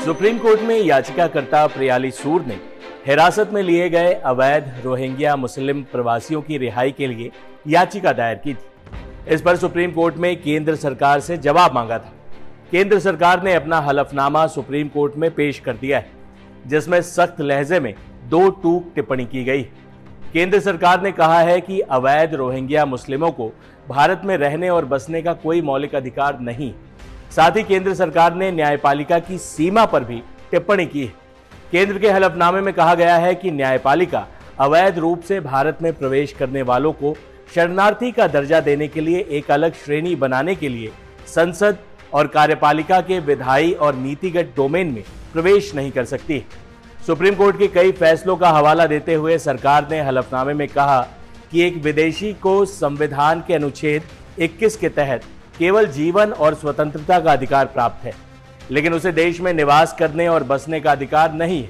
Supreme court में याचिकाकर्ता प्रियाली सूर ने हिरासत में लिए गए अवैध रोहिंग्या मुस्लिम प्रवासियों की रिहाई के लिए याचिका दायर की थी। इस पर सुप्रीम कोर्ट में केंद्र सरकार से जवाब मांगा था। केंद्र सरकार ने अपना हलफनामा सुप्रीम कोर्ट में पेश कर दिया है, जिसमें सख्त लहजे में दो टूक टिप्पणी की गई। केंद्र सरकार ने कहा है कि अवैध रोहिंग्या मुस्लिमों को भारत में रहने और बसने का कोई मौलिक अधिकार नहीं। साथ ही केंद्र सरकार ने न्यायपालिका की सीमा पर भी टिप्पणी की है। केंद्र के हलफनामे में कहा गया है कि न्यायपालिका अवैध रूप से भारत में प्रवेश करने वालों को शरणार्थी का दर्जा देने के लिए एक अलग श्रेणी बनाने के लिए संसद और कार्यपालिका के विधायी और नीतिगत डोमेन में प्रवेश नहीं कर सकती। सुप्रीम कोर्ट के कई फैसलों का हवाला देते हुए सरकार ने हलफनामे में कहा कि एक विदेशी को संविधान के अनुच्छेद 21 के तहत केवल जीवन और स्वतंत्रता का अधिकार प्राप्त है, लेकिन उसे देश में निवास करने और बसने का अधिकार नहीं है।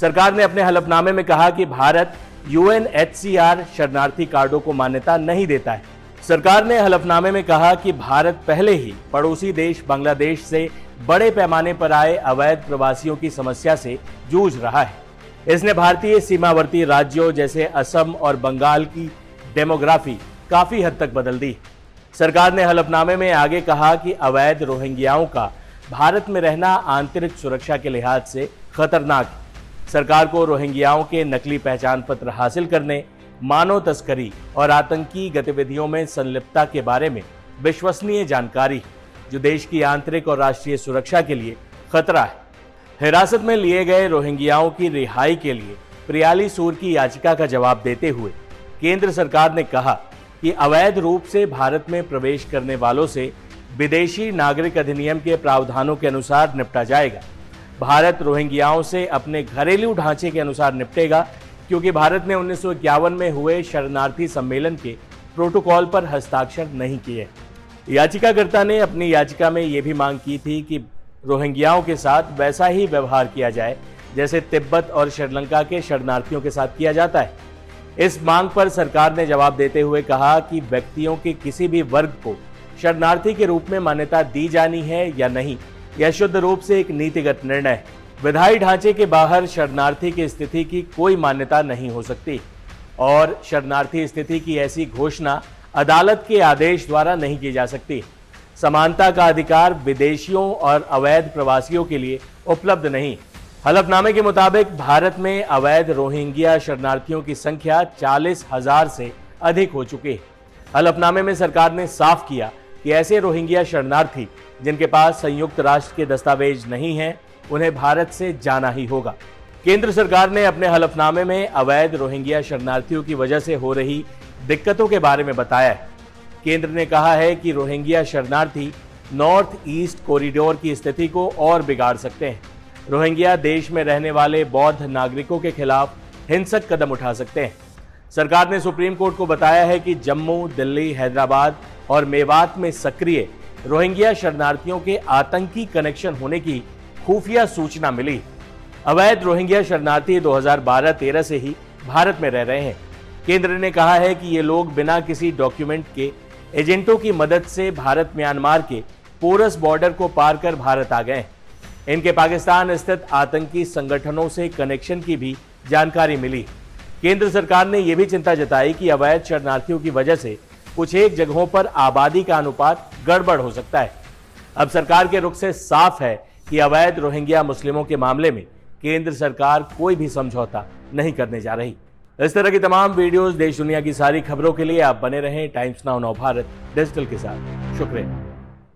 सरकार ने अपने हलफनामे में कहा कि भारत UNHCR शरणार्थी कार्डों को मान्यता नहीं देता है। सरकार ने हलफनामे में कहा कि भारत पहले ही पड़ोसी देश बांग्लादेश से बड़े पैमाने पर आए अवैध प्रवासियों की समस्या से जूझ रहा है। इसने भारतीय सीमावर्ती राज्यों जैसे असम और बंगाल की डेमोग्राफी काफी हद तक बदल दी। सरकार ने हलफनामे में आगे कहा कि अवैध रोहिंग्याओं का भारत में रहना आंतरिक सुरक्षा के लिहाज से खतरनाक है। सरकार को रोहिंग्याओं के नकली पहचान पत्र हासिल करने, मानव तस्करी और आतंकी गतिविधियों में संलिप्तता के बारे में विश्वसनीय जानकारी, जो देश की आंतरिक और राष्ट्रीय सुरक्षा के लिए खतरा है। हिरासत में लिए गए रोहिंग्याओं की रिहाई के लिए प्रियाली सूर की याचिका का जवाब देते हुए केंद्र सरकार ने कहा कि अवैध रूप से भारत में प्रवेश करने वालों से विदेशी नागरिक अधिनियम के प्रावधानों के अनुसार निपटा जाएगा। भारत रोहिंग्याओं से अपने घरेलू ढांचे के अनुसार निपटेगा, क्योंकि भारत ने 1951 में हुए शरणार्थी सम्मेलन के प्रोटोकॉल पर हस्ताक्षर नहीं किए। याचिकाकर्ता ने अपनी याचिका में यह भी मांग की थी कि रोहिंग्याओं के साथ वैसा ही व्यवहार किया जाए जैसे तिब्बत और श्रीलंका के शरणार्थियों के साथ किया जाता है। इस मांग पर सरकार ने जवाब देते हुए कहा कि व्यक्तियों के किसी भी वर्ग को शरणार्थी के रूप में मान्यता दी जानी है या नहीं, यह शुद्ध रूप से एक नीतिगत निर्णय है। विधायी ढांचे के बाहर शरणार्थी की स्थिति की कोई मान्यता नहीं हो सकती और शरणार्थी स्थिति की ऐसी घोषणा अदालत के आदेश द्वारा नहीं की जा सकती। समानता का अधिकार विदेशियों और अवैध प्रवासियों के लिए उपलब्ध नहीं। हलफनामे के मुताबिक भारत में अवैध रोहिंग्या शरणार्थियों की संख्या 40,000 से अधिक हो चुकी है। हलफनामे में सरकार ने साफ किया कि ऐसे रोहिंग्या शरणार्थी जिनके पास संयुक्त राष्ट्र के दस्तावेज नहीं हैं, उन्हें भारत से जाना ही होगा। केंद्र सरकार ने अपने हलफनामे में अवैध रोहिंग्या शरणार्थियों की वजह से हो रही दिक्कतों के बारे में बताया है। केंद्र ने कहा है कि रोहिंग्या शरणार्थी नॉर्थ ईस्ट कॉरिडोर की स्थिति को और बिगाड़ सकते हैं। रोहिंग्या देश में रहने वाले बौद्ध नागरिकों के खिलाफ हिंसक कदम उठा सकते हैं। सरकार ने सुप्रीम कोर्ट को बताया है कि जम्मू, दिल्ली, हैदराबाद और मेवात में सक्रिय रोहिंग्या शरणार्थियों के आतंकी कनेक्शन होने की खुफिया सूचना मिली। अवैध रोहिंग्या शरणार्थी 2012-13 से ही भारत में रह रहे हैं। केंद्र ने कहा है कि ये लोग बिना किसी डॉक्यूमेंट के एजेंटों की मदद से भारत म्यांमार के पोरस बॉर्डर को पार कर भारत आ गए। इनके पाकिस्तान स्थित आतंकी संगठनों से कनेक्शन की भी जानकारी मिली। केंद्र सरकार ने यह भी चिंता जताई कि अवैध शरणार्थियों की वजह से कुछ एक जगहों पर आबादी का अनुपात गड़बड़ हो सकता है। अब सरकार के रुख से साफ है कि अवैध रोहिंग्या मुस्लिमों के मामले में केंद्र सरकार कोई भी समझौता नहीं करने जा रही। इस तरह की तमाम वीडियोस, देश दुनिया की सारी खबरों के लिए आप बने रहें टाइम्स नाउ भारत डिजिटल के साथ। शुक्रिया।